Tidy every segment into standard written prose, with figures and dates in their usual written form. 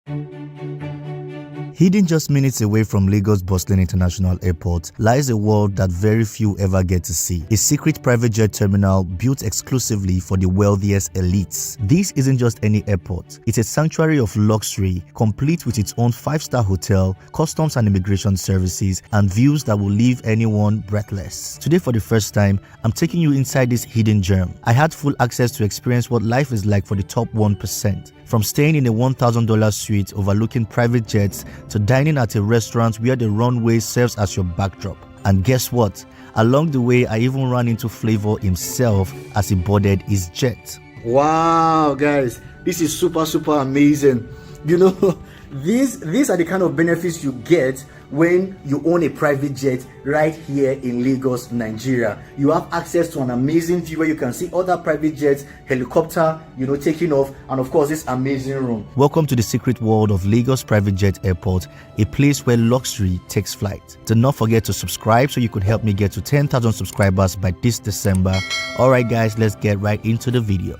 Hidden just minutes away from Lagos bustling international airport lies a world that very few ever get to see. A secret private jet terminal built exclusively for the wealthiest elites. This isn't just any airport. It's a sanctuary of luxury, complete with its own 5-star hotel, customs and immigration services, and views that will leave anyone breathless. Today, for the first time, I'm taking you inside this hidden gem. I had full access to experience what life is like for the top 1%. From staying in a $1,000 suite overlooking private jets to dining at a restaurant where the runway serves as your backdrop. And guess what? Along the way, I even ran into Flavor himself as he boarded his jet. Wow, guys, this is super amazing. You know, these are the kind of benefits you get when you own a private jet right here in Lagos, Nigeria. You have access to an amazing view where you can see other private jets, helicopter, taking off, and of course this amazing room. Welcome to the secret world of Lagos Private Jet Airport, a place where luxury takes flight. Do not forget to subscribe so you could help me get to 10,000 subscribers by this December. Alright guys, let's get right into the video.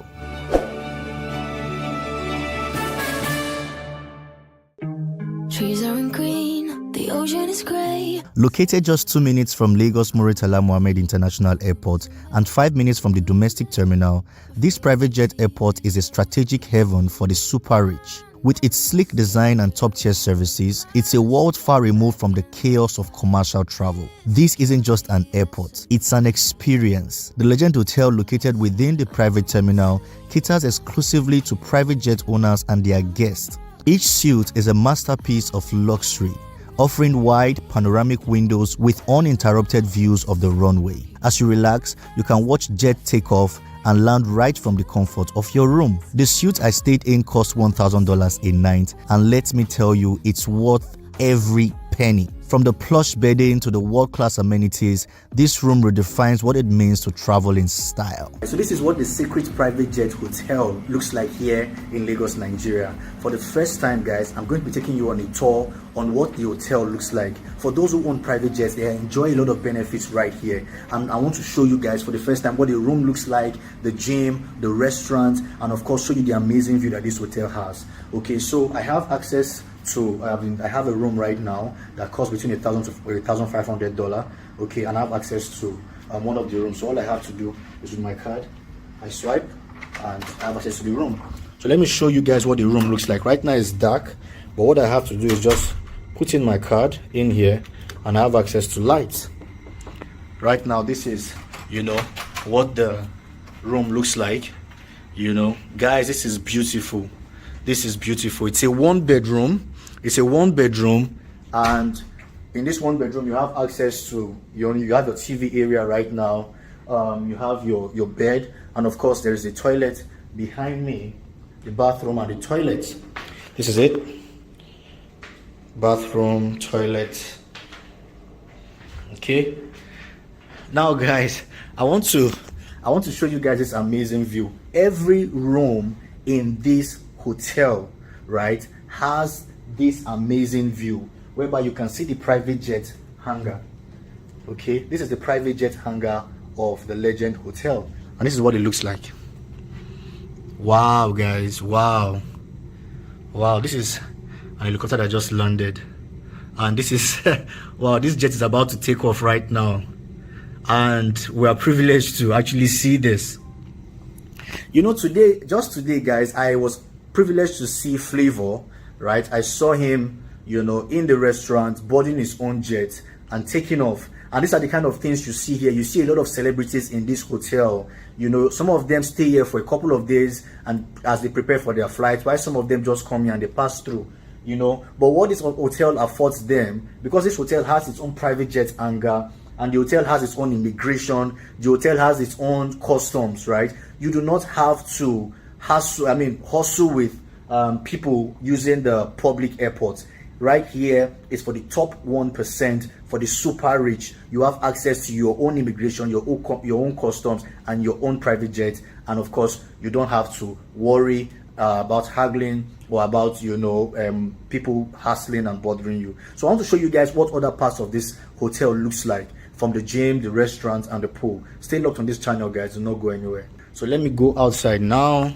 Trees aren't green, the ocean is grey. Located just 2 minutes from Lagos Muritala Mohammed International Airport and 5 minutes from the domestic terminal, this private jet airport is a strategic haven for the super rich. With its sleek design and top-tier services, it's a world far removed from the chaos of commercial travel. This isn't just an airport, it's an experience. The Legend Hotel, located within the private terminal, caters exclusively to private jet owners and their guests. Each suite is a masterpiece of luxury, offering wide panoramic windows with uninterrupted views of the runway. As you relax, you can watch jet take off and land right from the comfort of your room. The suite I stayed in cost $1,000 a night, and let me tell you, it's worth every penny. From the plush bedding to the world-class amenities, this room redefines what it means to travel in style. So this is what the secret private jet hotel looks like here in Lagos, Nigeria. For the first time, guys, I'm going to be taking you on a tour on what the hotel looks like. For those who own private jets, they enjoy a lot of benefits right here. And I want to show you guys for the first time what the room looks like, the gym, the restaurant, and of course show you the amazing view that this hotel has. Okay, so I have access to I have a room right now that costs between $1,000 to $1,500. Okay, and I have access to one of the rooms. So all I have to do is with my card, I swipe, and I have access to the room. So let me show you guys what the room looks like. Right now it's dark, but what I have to do is just put in my card in here, and I have access to lights. Right now, this is what the room looks like. Guys, this is beautiful. This is beautiful. It's a one bedroom, and in this one bedroom you have access to you have your TV area right now. You have your bed, and of course there is a toilet behind me, the bathroom and the toilet. This is it. Bathroom, toilet. Okay, now guys, I want to show you guys this amazing view. Every room in this hotel, right, has this amazing view whereby you can see the private jet hangar. Okay, this is the private jet hangar of the Legend Hotel, and this is what it looks like. Wow, guys, wow, this is an helicopter that just landed, and this is wow, this jet is about to take off right now, and we are privileged to actually see this. Today guys, I was privileged to see Flavor, right? I saw him in the restaurant boarding his own jet and taking off. And these are the kind of things you see here. You see a lot of celebrities in this hotel. Some of them stay here for a couple of days and as they prepare for their flight, while some of them just come here and they pass through. But what this hotel affords them, because this hotel has its own private jet hangar, and the hotel has its own immigration, the hotel has its own customs, right? You do not have to hustle with people using the public airports. Right here is for the top 1%, for the super rich. You have access to your own immigration, your own customs, and your own private jet. And of course, you don't have to worry about haggling or about people hassling and bothering you. So I want to show you guys what other parts of this hotel looks like, from the gym, the restaurant, and the pool. Stay locked on this channel, guys. Do not go anywhere. So let me go outside now.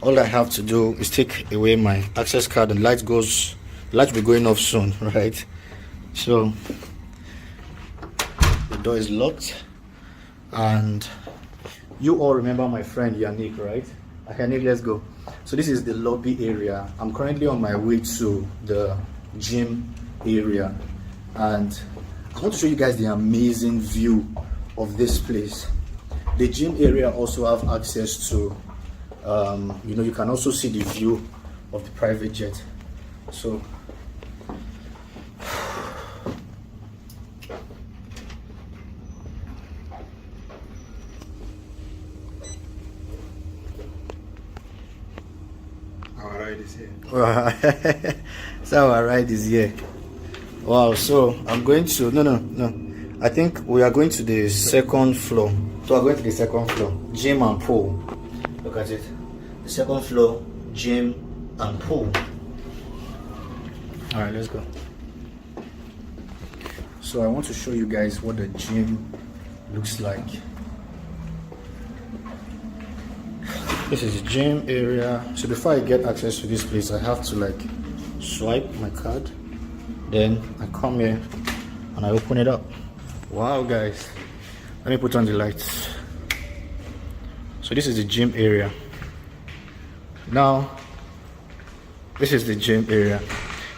all I have to do is take away my access card, and light will be going off soon, right? So the door is locked, and you all remember my friend Yannick, right? Yannick, let's go. So this is the lobby area. I'm currently on my way to the gym area, and I want to show you guys the amazing view of this place. The gym area also have access to you can also see the view of the private jet. So our ride is here. So our ride is here. Wow. So I'm going to no. I think we are going to the second floor. So we're going to the second floor, gym and pool. Look at it. The second floor, gym and pool. All right, let's go. So I want to show you guys what the gym looks like. This is the gym area. So before I get access to this place, I have to like swipe my card. Then I come here and I open it up. Wow, guys. Let me put on the lights. So this is the gym area. Now, this is the gym area.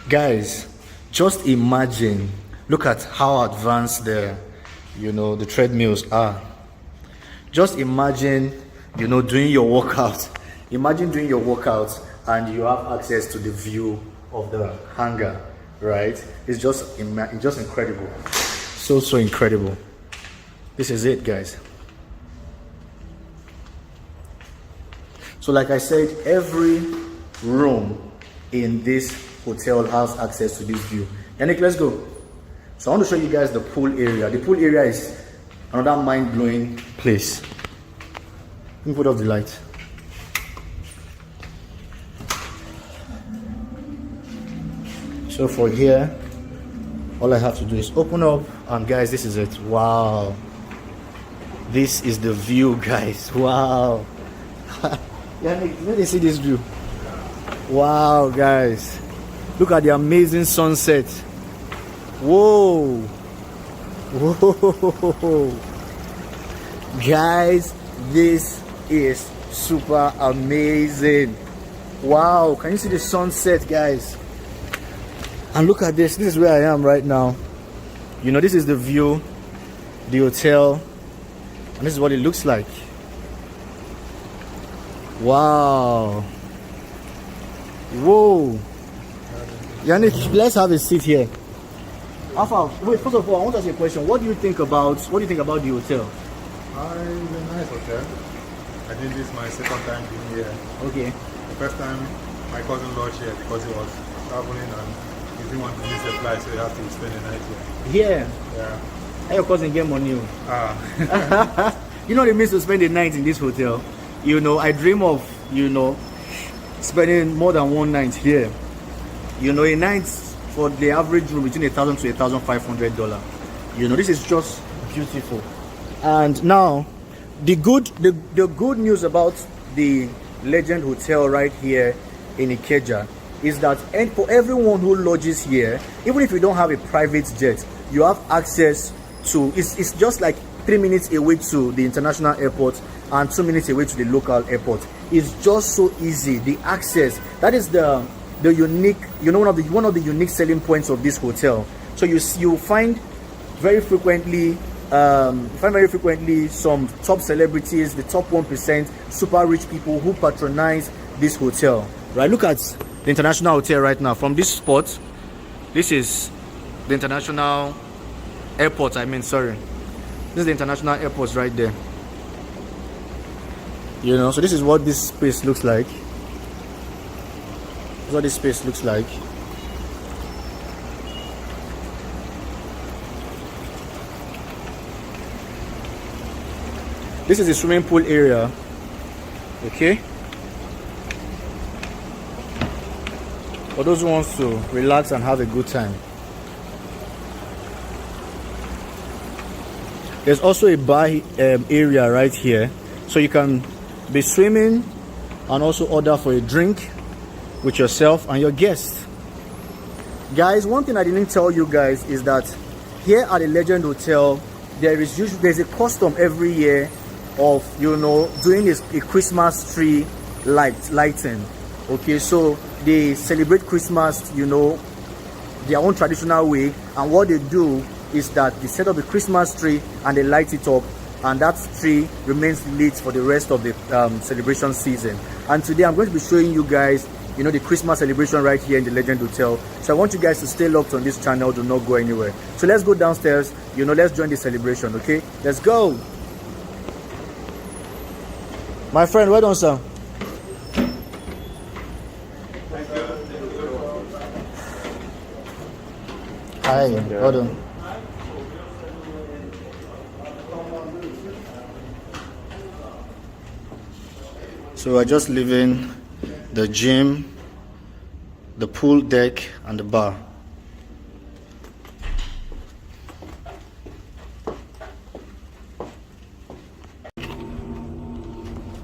Guys, just imagine, look at how advanced the treadmills are. Just imagine, doing your workout. Imagine doing your workout and you have access to the view of the hangar, right? It's just incredible. So incredible. This is it, guys. So like I said, every room in this hotel has access to this view. Yannick, let's go. So I want to show you guys the pool area. The pool area is another mind-blowing place. Let me put off the light. So for here, all I have to do is open up, and guys, this is it. Wow. This is the view, guys. Wow. Yannick, let me see this view. Wow, guys. Look at the amazing sunset. Whoa. Whoa. Guys, this is super amazing. Wow. Can you see the sunset, guys? And look at this. This is where I am right now. This is the view, the hotel, and this is what it looks like. Wow. Whoa. Yannick, let's have a seat here. Alpha, wait, first of all, I want to ask you a question. What do you think about the hotel? It's a nice hotel. I think this is my second time being here. Okay. The first time my cousin lodged here because he was traveling and he didn't want to miss the flight, so he had to spend the night here. Yeah. Yeah. How your cousin get money? It means to spend the night in this hotel. I dream of, spending more than one night here. A night for the average room between $1,000 to $1,500. This is just beautiful. And now, the good news about the Legend Hotel right here in Ikeja is that, and for everyone who lodges here, even if you don't have a private jet, you have access to. It's just like 3 minutes away to the international airport and 2 minutes away to the local airport. It's just so easy. The access, that is the unique, one of the unique selling points of this hotel. So you find very frequently some top celebrities, the top 1%, super rich people who patronize this hotel. Right, look at the international hotel right now. From this spot, this is the international airport. This is the international airport right there. So this is what this space looks like. This is what this space looks like. This is the swimming pool area. Okay. For those who want to relax and have a good time. There's also a bar area right here, so you can be swimming and also order for a drink with yourself and your guests. Guys, one thing I didn't tell you guys is that here at the Legend Hotel, there's a custom every year of, you know, doing a Christmas tree lighting. Okay, so they celebrate Christmas, you know, their own traditional way, and what they do is that they set up a Christmas tree and they light it up, and that tree remains lit for the rest of the celebration season. And today I'm going to be showing you guys, you know, the Christmas celebration right here in the Legend Hotel. So I want you guys to stay locked on this channel, do not go anywhere. So let's go downstairs, you know, let's join the celebration. Okay, let's go. My friend, well done, sir. Hi, well done. So we're just leaving the gym, the pool deck, and the bar.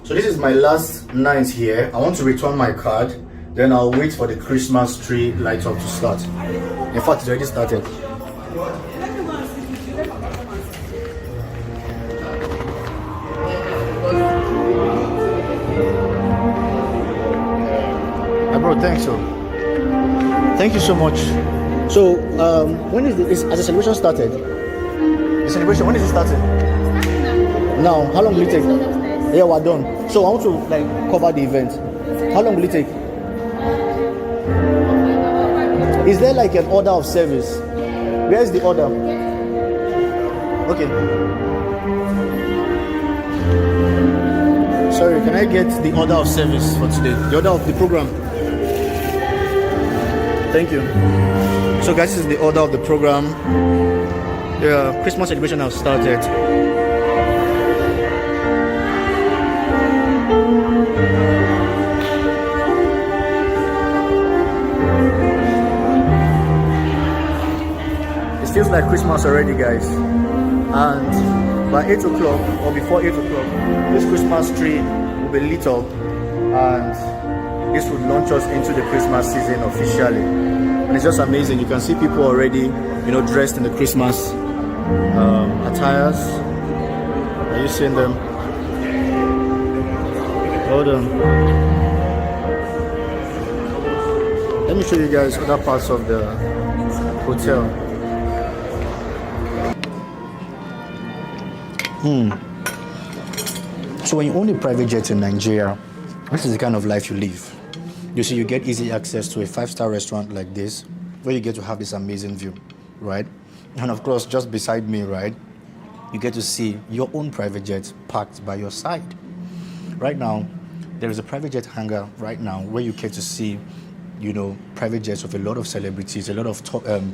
So this is my last night here. I want to return my card, then I'll wait for the Christmas tree light up to start. In fact, it's already started. Bro, thanks, so. Thank you so much. So, when has the celebration started? The celebration, when is it started? Now, how long will it take? Yeah, we're done. So I want to like cover the event. How long will it take? Is there like an order of service? Where is the order? Okay. Sorry, can I get the order of service for today? The order of the program. Thank you. So guys, this is the order of the program. The Christmas celebration has started. It feels like Christmas already, guys. And by 8 o'clock or before 8 o'clock, this Christmas tree will be lit up, and this would launch us into the Christmas season officially. And it's just amazing. You can see people already, you know, dressed in the Christmas attires. Are you seeing them? Hold on. Let me show you guys other parts of the hotel. So when you own a private jet in Nigeria, this is the kind of life you live. You see, you get easy access to a 5-star restaurant like this, where you get to have this amazing view, right? And of course, just beside me, right, you get to see your own private jet parked by your side. Right now, there is a private jet hangar right now where you get to see, you know, private jets of a lot of celebrities, a lot of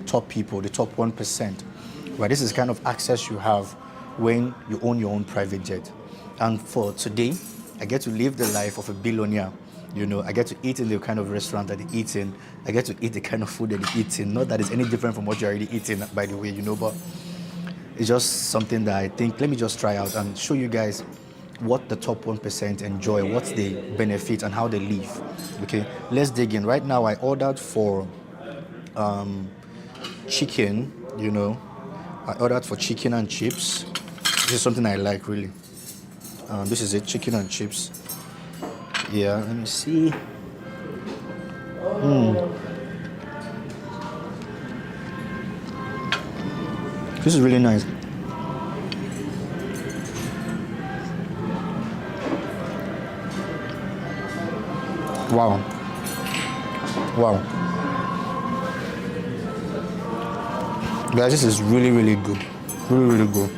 top people, the top 1%. Right? This is the kind of access you have when you own your own private jet. And for today, I get to live the life of a billionaire. You know, I get to eat in the kind of restaurant that they eat in. I get to eat the kind of food that they eat in. Not that it's any different from what you're already eating, by the way, you know, but it's just something that I think, let me just try out and show you guys what the top 1% enjoy, what's the benefit and how they live. Okay, let's dig in. Right now, I ordered for chicken, you know. I ordered for chicken and chips. This is something I like, really. This is it, chicken and chips. Yeah, let me see. This is really nice. Wow. Wow. Guys, this is really, really good. Really, really good.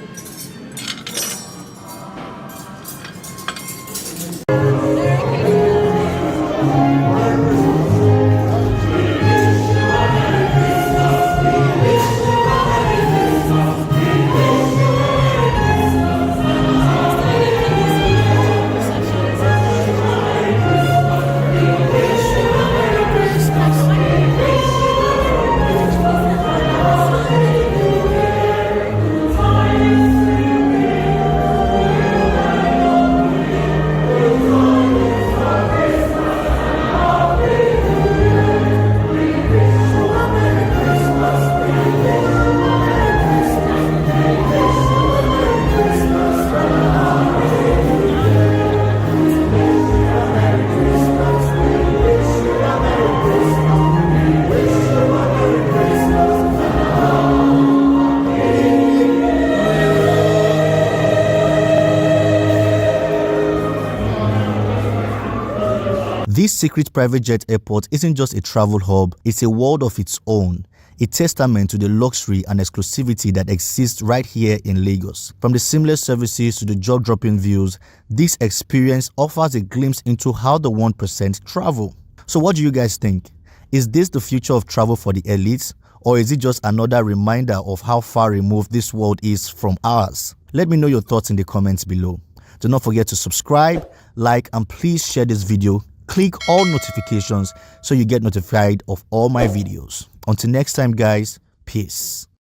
secret private jet airport isn't just a travel hub, it's a world of its own, a testament to the luxury and exclusivity that exists right here in Lagos. From the seamless services to the jaw-dropping views, this experience offers a glimpse into how the 1% travel. So what do you guys think? Is this the future of travel for the elites, or is it just another reminder of how far removed this world is from ours? Let me know your thoughts in the comments below. Do not forget to subscribe, like, and please share this video. Click all notifications so you get notified of all my videos. Until next time guys, peace.